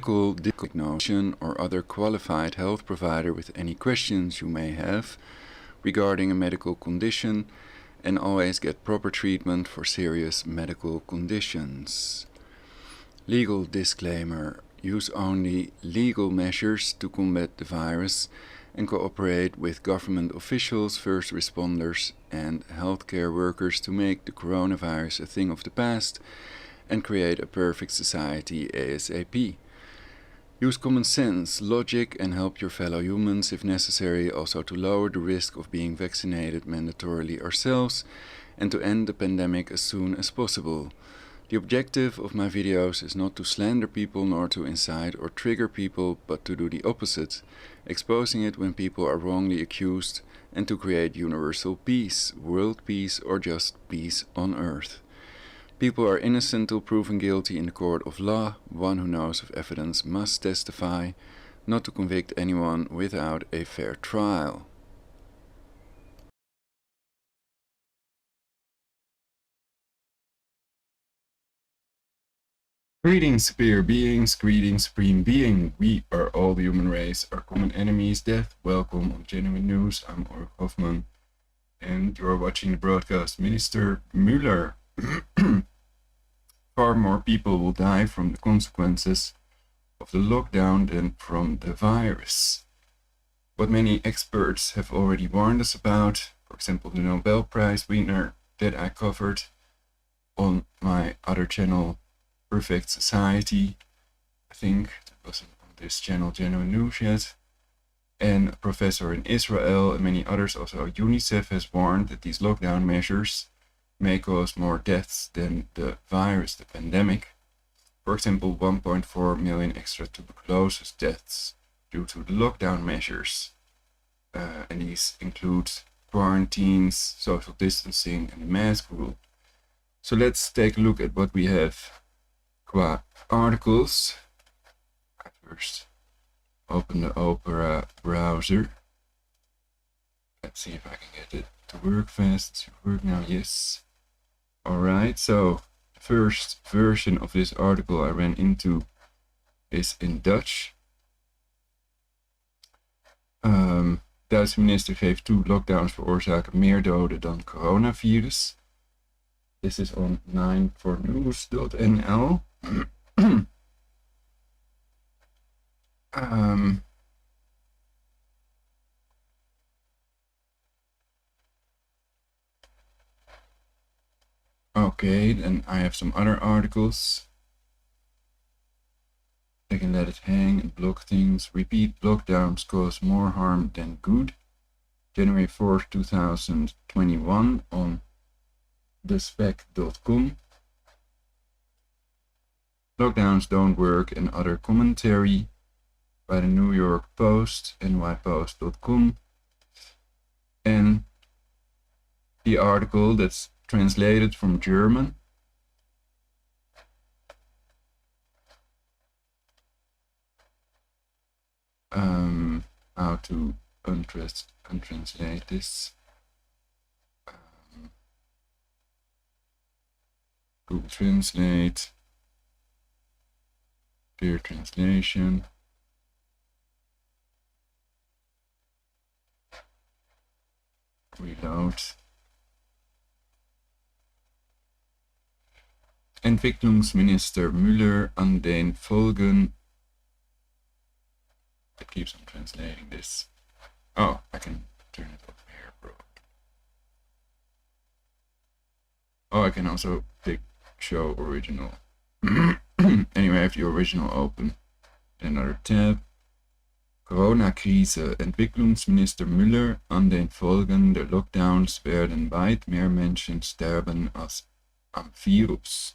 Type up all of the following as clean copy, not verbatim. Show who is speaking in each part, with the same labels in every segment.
Speaker 1: medical diagnosis or other qualified health provider with any questions you may have regarding a medical condition, and always get proper treatment for serious medical conditions. Legal disclaimer: use only legal measures to combat the virus and cooperate with government officials, first responders and healthcare workers to make the coronavirus a thing of the past and create a perfect society ASAP. Use common sense, logic, and help your fellow humans if necessary, also to lower the risk of being vaccinated mandatorily ourselves and to end the pandemic as soon as possible. The objective of my videos is not to slander people nor to incite or trigger people, but to do the opposite, exposing it when people are wrongly accused, and to create universal peace, world peace, or just peace on earth. People are innocent till proven guilty in the court of law. One who knows of evidence must testify, not to convict anyone without a fair trial. Greetings, superior beings, greetings, supreme being. We are all the human race. Our common enemy is death. Welcome on Genuine News. I'm Ulrich Hoffman, and you are watching the broadcast. Minister Müller. Far more people will die from the consequences of the lockdown than from the virus. What many experts have already warned us about, for example, the Nobel Prize winner that I covered on my other channel, Perfect Society. I think that wasn't on this channel, Genuine News, yet. And a professor in Israel and many others, also UNICEF, has warned that these lockdown measures may cause more deaths than the virus, the pandemic. For example, 1.4 million extra tuberculosis deaths due to the lockdown measures. And these include quarantines, social distancing, and the mask rule. So let's take a look at what we have qua articles. I first open the Opera browser. Let's see if I can get it to work fast. Does it work now? Yes. Alright, so the first version of this article I ran into is in Dutch. Duitse minister geeft toe lockdowns veroorzaken meer doden dan coronavirus. This is on 9fornews.nl. Okay, then I have some other articles. I can let it hang and block things. Repeat lockdowns cause more harm than good. January 4th, 2021 on thespec.com. Lockdowns don't work, and other commentary by the New York Post, nypost.com. And the article that's translated from German. How to untranslate this. Google Translate. Clear translation. Reload. Entwicklungsminister Müller an den Folgen. It keeps on translating this. Oh, I can turn it up here, bro. Oh, I can also pick show original. Anyway, I have the original open. Another tab. Coronakrise. Entwicklungsminister Müller an den Folgen der Lockdowns werden weit mehr Menschen sterben als am Virus.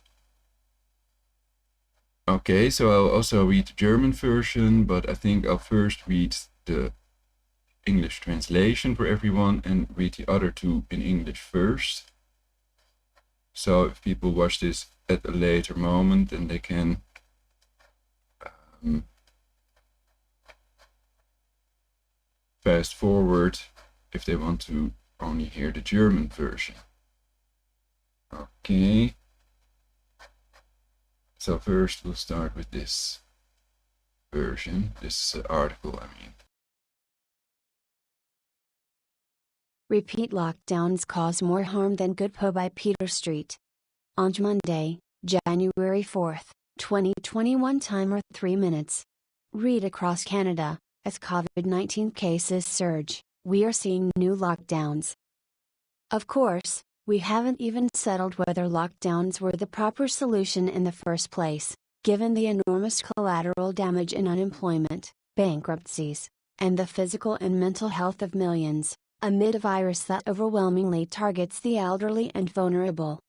Speaker 1: Okay, so I'll also read the German version, but I think I'll first read the English translation for everyone and read the other two in English first. So if people watch this at a later moment, then they can fast forward if they want to only hear the German version. Okay. So first we'll start with this. version, this article, I mean.
Speaker 2: Repeat lockdowns cause more harm than good. By Peter Street. On Monday, January 4th, 2021. Timer 3 minutes. Read across Canada, as COVID-19 cases surge, we are seeing new lockdowns. Of course, we haven't even settled whether lockdowns were the proper solution in the first place, given the enormous collateral damage in unemployment, bankruptcies, and the physical and mental health of millions, amid a virus that overwhelmingly targets the elderly and vulnerable.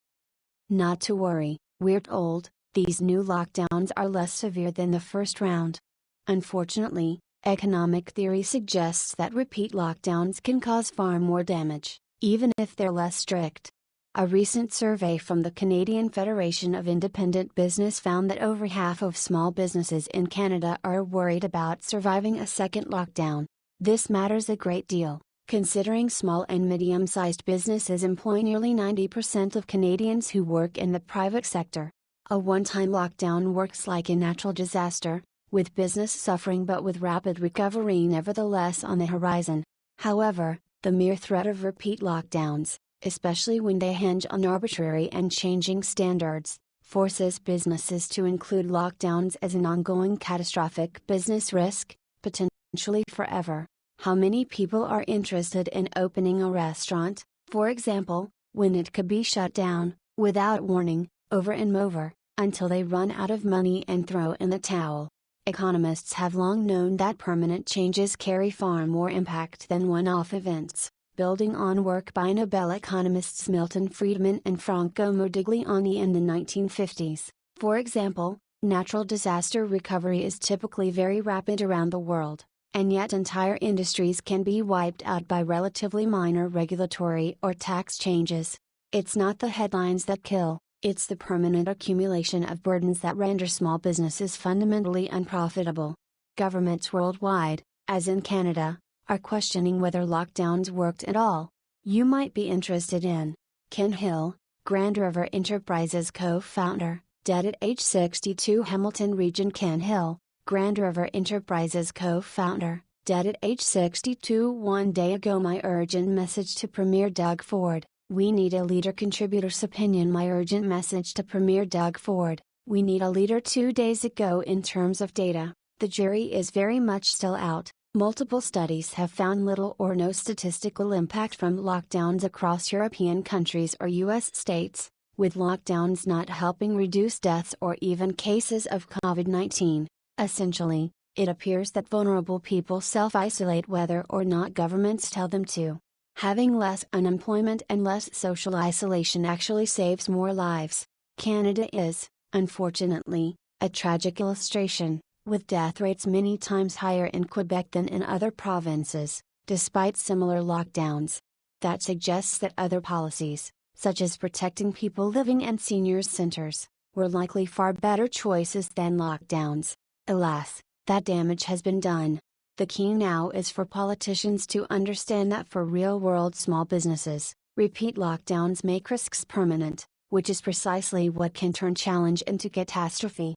Speaker 2: Not to worry, we're told, these new lockdowns are less severe than the first round. Unfortunately, economic theory suggests that repeat lockdowns can cause far more damage, even if they're less strict. A recent survey from the Canadian Federation of Independent Business found that over half of small businesses in Canada are worried about surviving a second lockdown. This matters a great deal, considering small and medium-sized businesses employ nearly 90% of Canadians who work in the private sector. A one-time lockdown works like a natural disaster, with business suffering but with rapid recovery nevertheless on the horizon. However, the mere threat of repeat lockdowns, especially when they hinge on arbitrary and changing standards, forces businesses to include lockdowns as an ongoing catastrophic business risk, potentially forever. How many people are interested in opening a restaurant, for example, when it could be shut down, without warning, over and over, until they run out of money and throw in the towel? Economists have long known that permanent changes carry far more impact than one-off events, building on work by Nobel economists Milton Friedman and Franco Modigliani in the 1950s. For example, natural disaster recovery is typically very rapid around the world, and yet entire industries can be wiped out by relatively minor regulatory or tax changes. It's not the headlines that kill. It's the permanent accumulation of burdens that render small businesses fundamentally unprofitable. Governments worldwide, as in Canada, are questioning whether lockdowns worked at all. You might be interested in Ken Hill, Grand River Enterprises co-founder, dead at age 62. Hamilton Region. Ken Hill, Grand River Enterprises co-founder, dead at age 62. One day ago, my urgent message to Premier Doug Ford. We need a leader. Contributor's opinion. My urgent message to Premier Doug Ford. We need a leader. 2 days ago. In terms of data, the jury is very much still out. Multiple studies have found little or no statistical impact from lockdowns across European countries or US states, with lockdowns not helping reduce deaths or even cases of COVID-19. Essentially, it appears that vulnerable people self-isolate whether or not governments tell them to. Having less unemployment and less social isolation actually saves more lives. Canada is, unfortunately, a tragic illustration, with death rates many times higher in Quebec than in other provinces, despite similar lockdowns. That suggests that other policies, such as protecting people living in seniors' centers, were likely far better choices than lockdowns. Alas, that damage has been done. The key now is for politicians to understand that for real-world small businesses, repeat lockdowns make risks permanent, which is precisely what can turn challenge into catastrophe.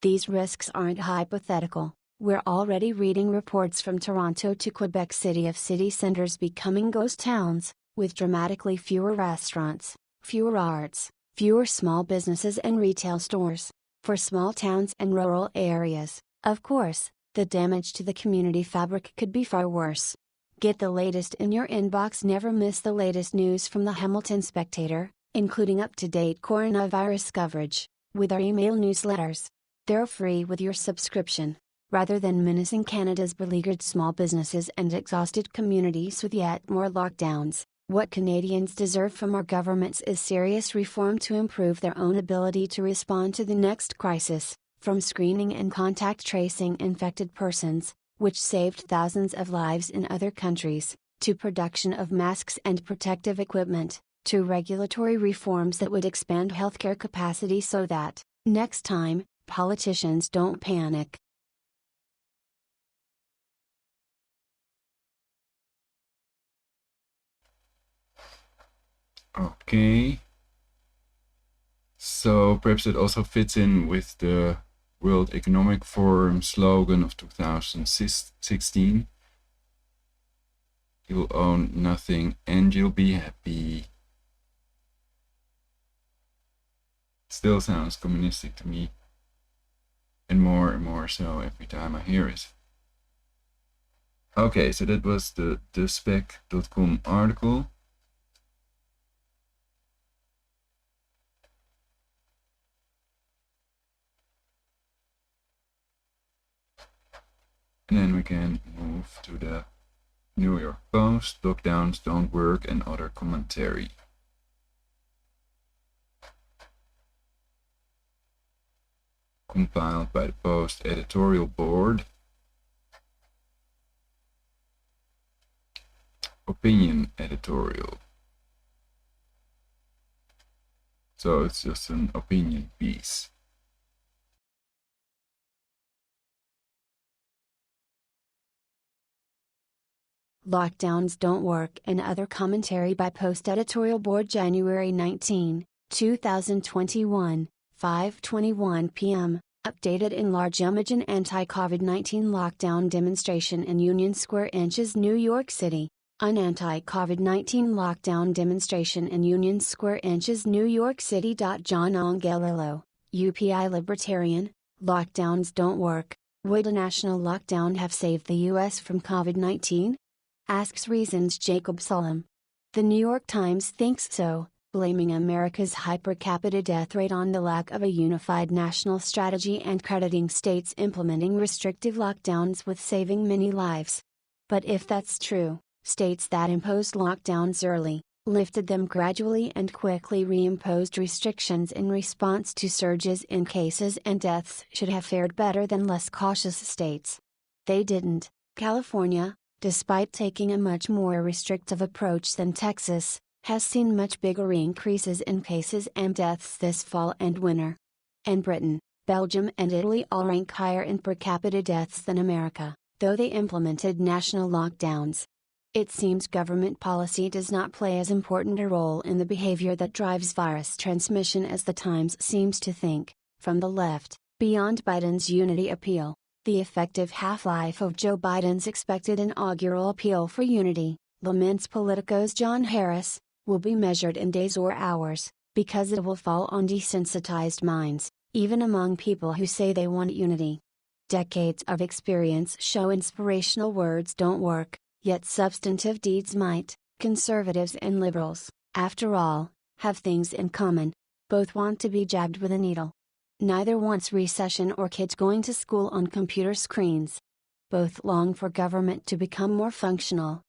Speaker 2: These risks aren't hypothetical. We're already reading reports from Toronto to Quebec City of city centers becoming ghost towns, with dramatically fewer restaurants, fewer arts, fewer small businesses and retail stores. For small towns and rural areas, of course, the damage to the community fabric could be far worse. Get the latest in your inbox. Never miss the latest news from the Hamilton Spectator, including up-to-date coronavirus coverage, with our email newsletters. They're free with your subscription. Rather than menacing Canada's beleaguered small businesses and exhausted communities with yet more lockdowns, what Canadians deserve from our governments is serious reform to improve their own ability to respond to the next crisis. From screening and contact tracing infected persons, which saved thousands of lives in other countries, to production of masks and protective equipment, to regulatory reforms that would expand healthcare capacity so that, next time, politicians don't panic.
Speaker 1: Okay. So perhaps it also fits in with the World Economic Forum slogan of 2016. You'll own nothing and you'll be happy. Still sounds communistic to me. And more so every time I hear it. Okay, so that was the spec.com article. And then we can move to the New York Post, lockdowns don't work and other commentary. Compiled by the Post editorial board. Opinion editorial. So it's just an opinion piece.
Speaker 2: Lockdowns don't work and other commentary by Post editorial board January 19, 2021, 5:21 p.m. Updated in large image an anti-COVID-19 lockdown demonstration in Union Square inches New York City. An anti-COVID-19 lockdown demonstration in Union Square inches New York City. John Angelillo, UPI Libertarian, lockdowns don't work. Would a national lockdown have saved the U.S. from COVID-19? Asks reasons Jacob Sullum. The New York Times thinks so, blaming America's high per capita death rate on the lack of a unified national strategy and crediting states implementing restrictive lockdowns with saving many lives. But if that's true, states that imposed lockdowns early, lifted them gradually and quickly reimposed restrictions in response to surges in cases and deaths should have fared better than less cautious states. They didn't. California, despite taking a much more restrictive approach than Texas, has seen much bigger increases in cases and deaths this fall and winter. And Britain, Belgium and Italy all rank higher in per capita deaths than America, though they implemented national lockdowns. It seems government policy does not play as important a role in the behavior that drives virus transmission as the Times seems to think. From the left, beyond Biden's unity appeal, the effective half-life of Joe Biden's expected inaugural appeal for unity, laments Politico's John Harris, will be measured in days or hours, because it will fall on desensitized minds, even among people who say they want unity. Decades of experience show inspirational words don't work, yet substantive deeds might. Conservatives and liberals, after all, have things in common. Both want to be jabbed with a needle. Neither wants recession or kids going to school on computer screens. Both long for government to become more functional.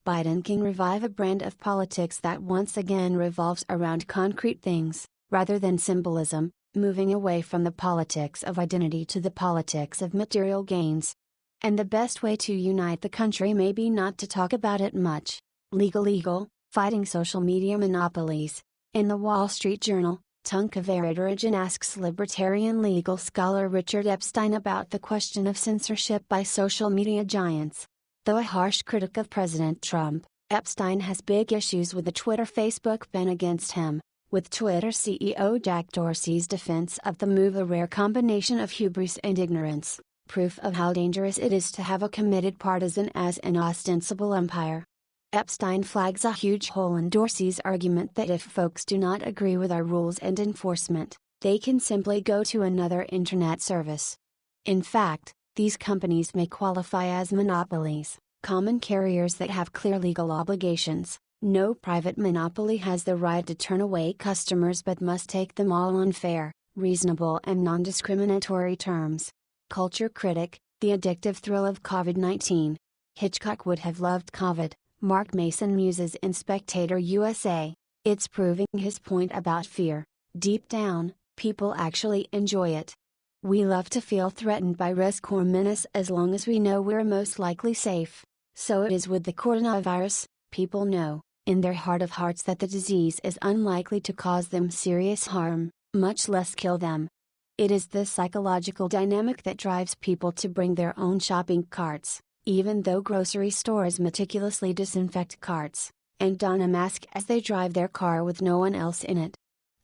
Speaker 2: Biden can revive a brand of politics that once again revolves around concrete things, rather than symbolism, moving away from the politics of identity to the politics of material gains. And the best way to unite the country may be not to talk about it much. Legal, fighting social media monopolies. In the Wall Street Journal, Tunka Veridarajan asks libertarian legal scholar Richard Epstein about the question of censorship by social media giants. Though a harsh critic of President Trump, Epstein has big issues with the Twitter-Facebook ban against him, with Twitter CEO Jack Dorsey's defense of the move a rare combination of hubris and ignorance, proof of how dangerous it is to have a committed partisan as an ostensible umpire. Epstein flags a huge hole in Dorsey's argument that if folks do not agree with our rules and enforcement, they can simply go to another internet service. In fact, these companies may qualify as monopolies, common carriers that have clear legal obligations. No private monopoly has the right to turn away customers but must take them all on fair, reasonable and non-discriminatory terms. Culture critic, the addictive thrill of COVID-19. Hitchcock would have loved COVID. Mark Mason muses in Spectator USA, it's proving his point about fear. Deep down, people actually enjoy it. We love to feel threatened by risk or menace as long as we know we're most likely safe. So it is with the coronavirus, people know, in their heart of hearts that the disease is unlikely to cause them serious harm, much less kill them. It is this psychological dynamic that drives people to bring their own shopping carts, even though grocery stores meticulously disinfect carts, and don a mask as they drive their car with no one else in it.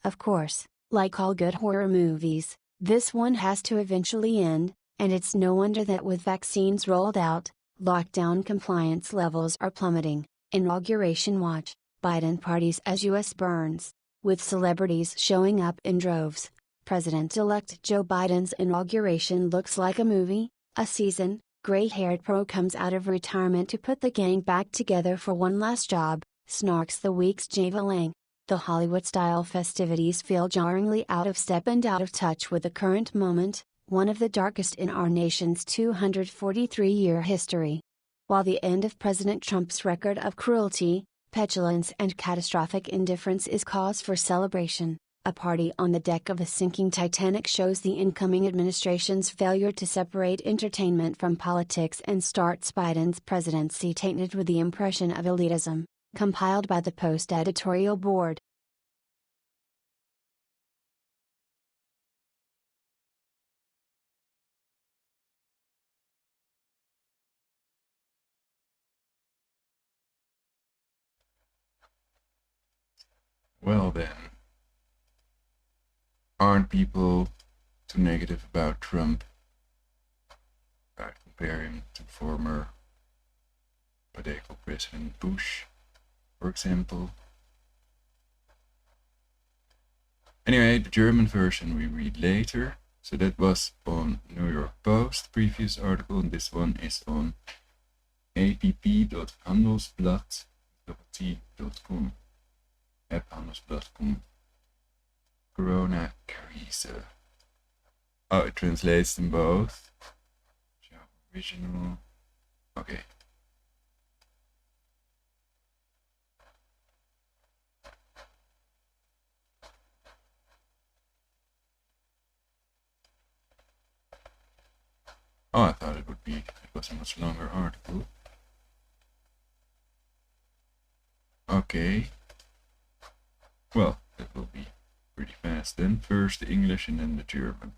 Speaker 2: Of course, like all good horror movies, This one has to eventually end, and it's no wonder that with vaccines rolled out, lockdown compliance levels are plummeting. Inauguration watch, Biden parties as U.S. burns. With celebrities showing up in droves, President-elect Joe Biden's inauguration looks like a movie. A seasoned, gray-haired pro comes out of retirement to put the gang back together for one last job, snarks the week's Java Lang. The Hollywood-style festivities feel jarringly out of step and out of touch with the current moment, one of the darkest in our nation's 243-year history. While the end of President Trump's record of cruelty, petulance and catastrophic indifference is cause for celebration, a party on the deck of a sinking Titanic shows the incoming administration's failure to separate entertainment from politics and starts Biden's presidency tainted with the impression of elitism. Compiled by the Post editorial board.
Speaker 1: Well then, aren't people too negative about Trump? I'd compare him to former political President Bush, for example. Anyway, the German version we read later. So that was on New York Post, previous article, and this one is on app.handelsblatt.com. Handelsblatt.com. Coronakrise. Oh, it translates them both. Java original. Okay. Oh, I thought it was a much longer article. Okay. Well, that will be pretty fast then. First the English and then the German.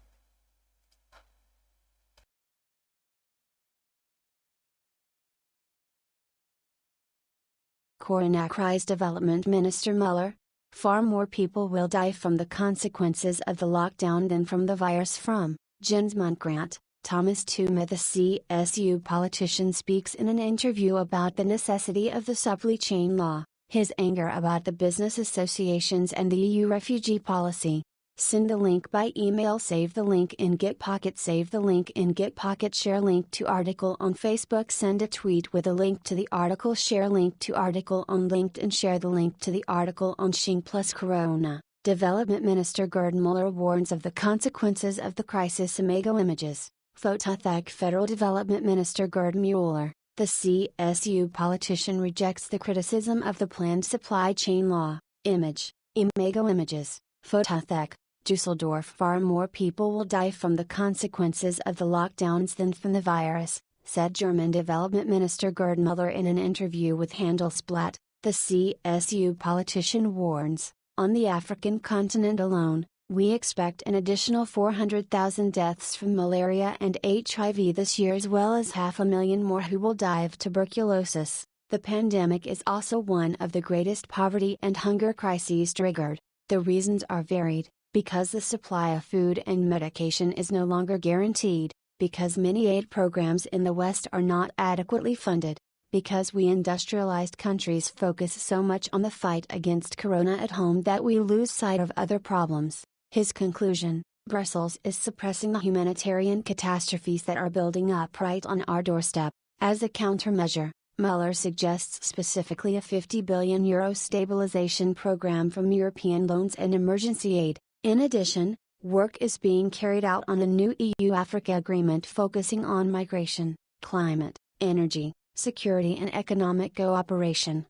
Speaker 2: Coronakrise Development Minister Müller. Far more people will die from the consequences of the lockdown than from the virus. From Jens Munkgrant. Thomas Tume, the CSU politician, speaks in an interview about the necessity of the supply chain law, his anger about the business associations and the EU refugee policy. Send the link by email. Save the link in Gitpocket. Save the link in Gitpocket. Share link to article on Facebook. Send a tweet with a link to the article. Share link to article on LinkedIn. Share the link to the article on Xing plus Corona. Development Minister Gerd Müller warns of the consequences of the crisis. Imago images. Fotothek Federal Development Minister Gerd Müller, the CSU politician, rejects the criticism of the planned supply chain law. Image. Imago images. Fotothek. Dusseldorf. Far more people will die from the consequences of the lockdowns than from the virus, said German Development Minister Gerd Müller in an interview with Handelsblatt. The CSU politician warns, on the African continent alone, we expect an additional 400,000 deaths from malaria and HIV this year, as well as 500,000 more who will die of tuberculosis. The pandemic is also one of the greatest poverty and hunger crises triggered. The reasons are varied, because the supply of food and medication is no longer guaranteed, because many aid programs in the West are not adequately funded, because we industrialized countries focus so much on the fight against corona at home that we lose sight of other problems. His conclusion: Brussels is suppressing the humanitarian catastrophes that are building up right on our doorstep. As a countermeasure, Müller suggests specifically a €50 billion stabilization program from European loans and emergency aid. In addition, work is being carried out on a new EU-Africa agreement focusing on migration, climate, energy, security and economic cooperation.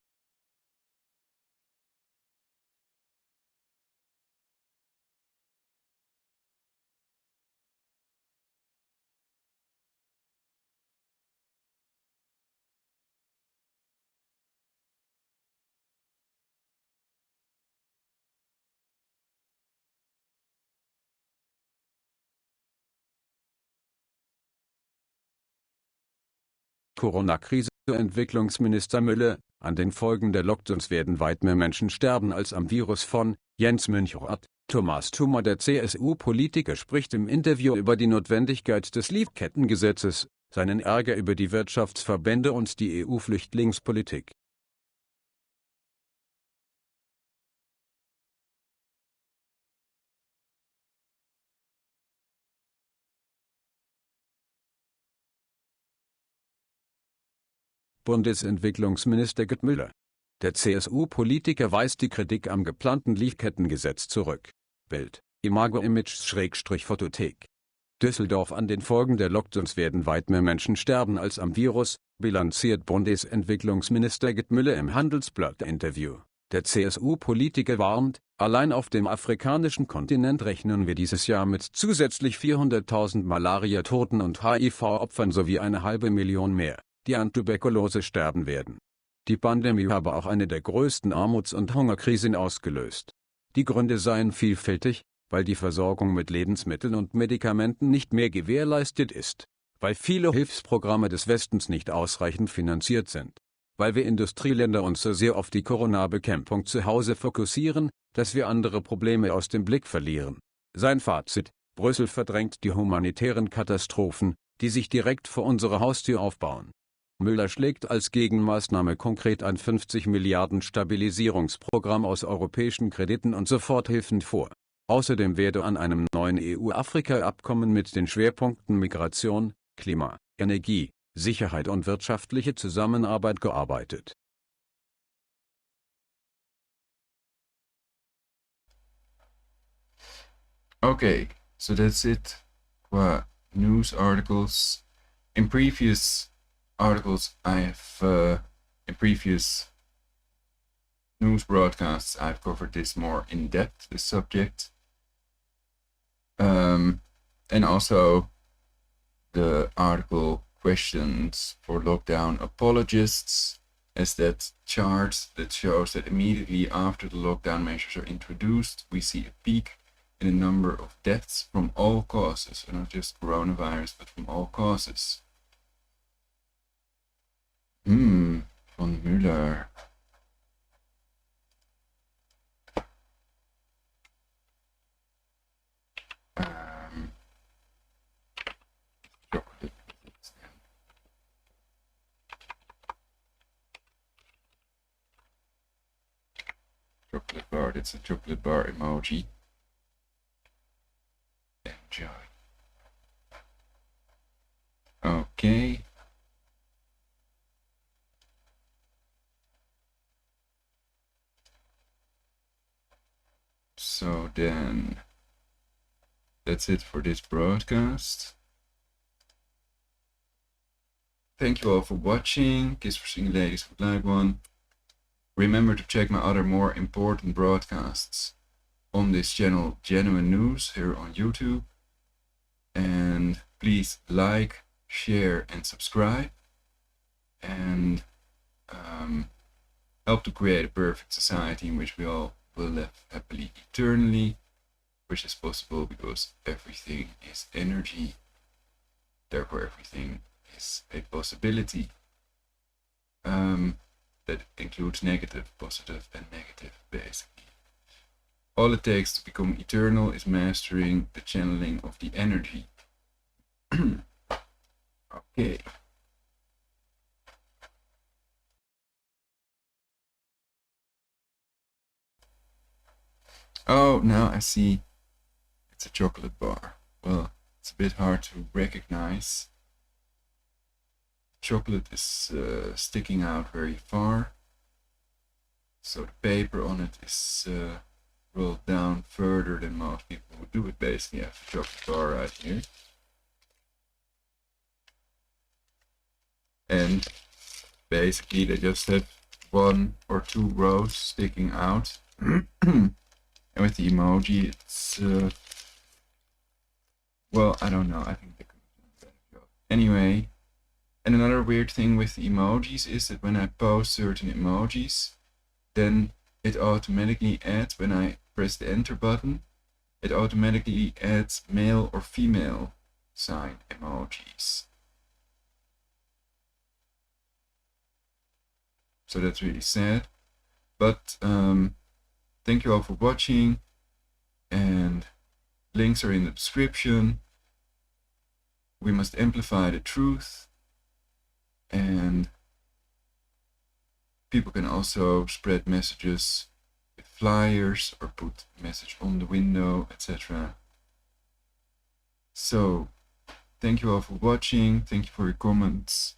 Speaker 3: Coronakrise. Entwicklungsminister Müller, an den Folgen der Lockdowns werden weit mehr Menschen sterben als am Virus. Von Jens Müller. Thomas Thumer, der CSU-Politiker, spricht im Interview über die Notwendigkeit des Lieferkettengesetzes, seinen Ärger über die Wirtschaftsverbände und die EU-Flüchtlingspolitik. Bundesentwicklungsminister Gerd Müller. Der CSU-Politiker weist die Kritik am geplanten Lieferkettengesetz zurück. Bild: Imago-Image-Photothek. Düsseldorf: An den Folgen der Lockdowns werden weit mehr Menschen sterben als am Virus, bilanziert Bundesentwicklungsminister Gerd Müller im Handelsblatt-Interview. Der CSU-Politiker warnt: Allein auf dem afrikanischen Kontinent rechnen wir dieses Jahr mit zusätzlich 400.000 Malaria-Toten und HIV-Opfern sowie 500.000 mehr, die an Tuberkulose sterben werden. Die Pandemie habe auch eine der größten Armuts- und Hungerkrisen ausgelöst. Die Gründe seien vielfältig, weil die Versorgung mit Lebensmitteln und Medikamenten nicht mehr gewährleistet ist, weil viele Hilfsprogramme des Westens nicht ausreichend finanziert sind, weil wir Industrieländer uns so sehr auf die Corona-Bekämpfung zu Hause fokussieren, dass wir andere Probleme aus dem Blick verlieren. Sein Fazit: Brüssel verdrängt die humanitären Katastrophen, die sich direkt vor unserer Haustür aufbauen. Müller schlägt als Gegenmaßnahme konkret ein 50 Milliarden Stabilisierungsprogramm aus europäischen Krediten und Soforthilfen vor. Außerdem werde an einem neuen EU-Afrika-Abkommen mit den Schwerpunkten Migration, Klima, Energie, Sicherheit und wirtschaftliche Zusammenarbeit gearbeitet.
Speaker 1: Okay, so that's it for news articles. In previous articles in previous news broadcasts I've covered this more in depth, this subject. And also the article questions for lockdown apologists, as that chart that shows that immediately after the lockdown measures are introduced, we see a peak in the number of deaths from all causes, so not just coronavirus, but from all causes. Von Müller. Chocolate. Chocolate bar, that's a chocolate bar emoji. Enjoy. Okay. So then, that's it for this broadcast. Thank you all for watching. Kiss for Single Ladies would like one. Remember to check my other more important broadcasts on this channel, Genuine News, here on YouTube. And please like, share and subscribe. And help to create a perfect society in which we all will live happily eternally, which is possible because everything is energy, therefore everything is a possibility. That includes negative, positive and negative, basically. All it takes to become eternal is mastering the channeling of the energy. Okay. Oh, now I see it's a chocolate bar. Well, it's a bit hard to recognize. Chocolate is sticking out very far, so the paper on it is rolled down further than most people would do it. Basically, I have a chocolate bar right here, and basically they just have 1 or 2 rows sticking out. And with the emoji, it's well, I don't know, I think they could have done a better job. Anyway, and another weird thing with the emojis is that when I post certain emojis, then it automatically adds, when I press the enter button, it automatically adds male or female sign emojis. So that's really sad. But thank you all for watching, and links are in the description. We must amplify the truth, and people can also spread messages with flyers or put a message on the window, etc. So, thank you all for watching. Thank you for your comments.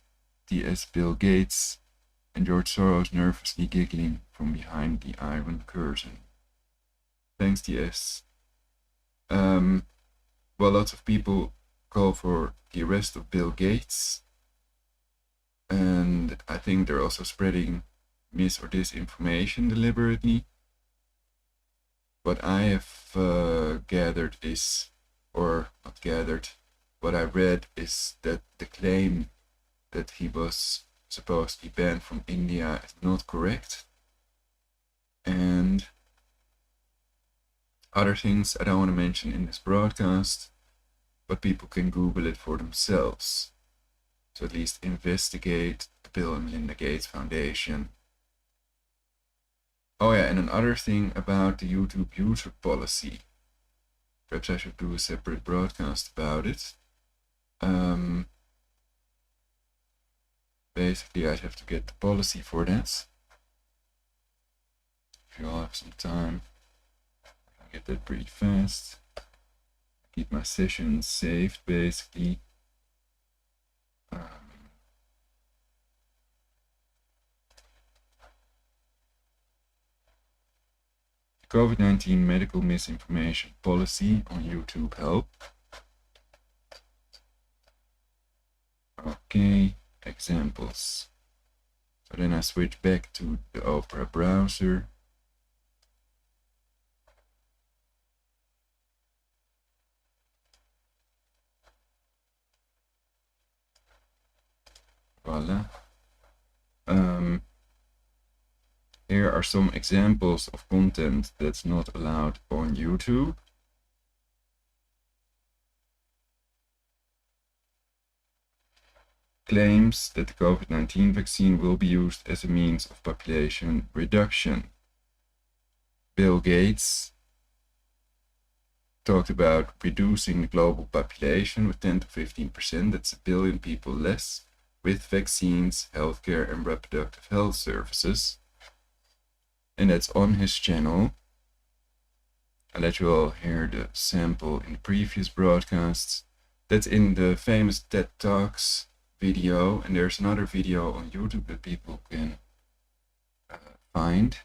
Speaker 1: DS Bill Gates and George Soros nervously giggling from behind the iron curtain. Thanks, DS. Well, lots of people call for the arrest of Bill Gates, and I think they're also spreading mis or disinformation deliberately. What I have gathered is, or not gathered, what I read is that the claim that he was supposed to be banned from India is not correct. And other things I don't want to mention in this broadcast, but people can Google it for themselves. So at least investigate the Bill and Melinda Gates Foundation. Oh yeah, and another thing about the YouTube user policy. Perhaps I should do a separate broadcast about it. Basically, I'd have to get the policy for that. If you all have some time, I'll get that pretty fast. Keep my sessions saved, basically. COVID-19 medical misinformation policy on YouTube help. Okay, examples. So then I switch back to the Opera browser. Voila. Here are some examples of content that's not allowed on YouTube. Claims that the COVID-19 vaccine will be used as a means of population reduction. Bill Gates talked about reducing the global population with 10 to 15%, that's 1 billion people less, with vaccines, healthcare and reproductive health services. And that's on his channel. I'll let you all hear the sample in the previous broadcasts. That's in the famous TED Talks video, and there's another video on YouTube that people can find.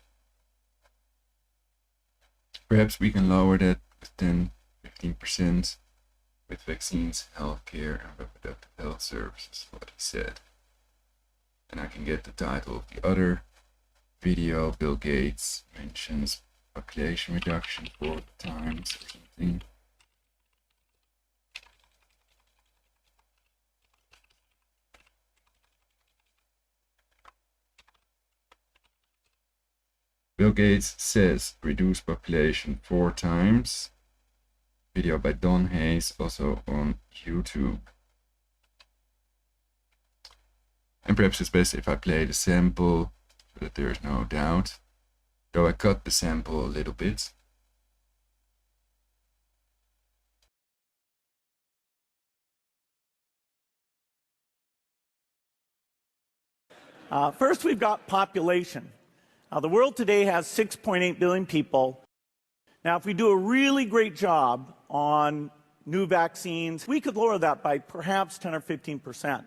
Speaker 1: Perhaps we can lower that with 10-15% with vaccines, healthcare and reproductive health services, what he said. And I can get the title of the other video. Bill Gates mentions population reduction 4 times or something. Bill Gates says reduce population 4 times. Video by Don Hayes, also on YouTube. And perhaps it's best if I play the sample, so that there is no doubt. Though I cut the sample a little bit.
Speaker 4: First, we've got population. The world today has 6.8 billion people. Now, if we do a really great job on new vaccines, we could lower that by perhaps 10 or 15%.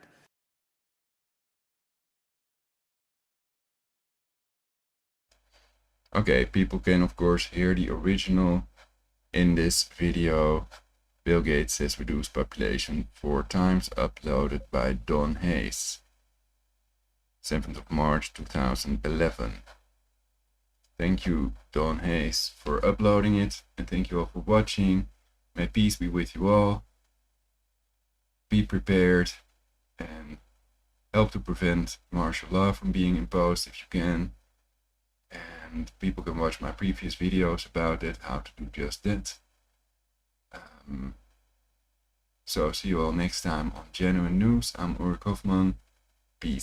Speaker 1: Okay, people can of course hear the original in this video. Bill Gates says reduce population 4 times, uploaded by Don Hayes. 7th of March 2011. Thank you, Don Hayes, for uploading it, and thank you all for watching. May peace be with you all. Be prepared and help to prevent martial law from being imposed if you can. And people can watch my previous videos about it, how to do just that. So see you all next time on Genuine News. I'm Ulrich Hoffman. Peace.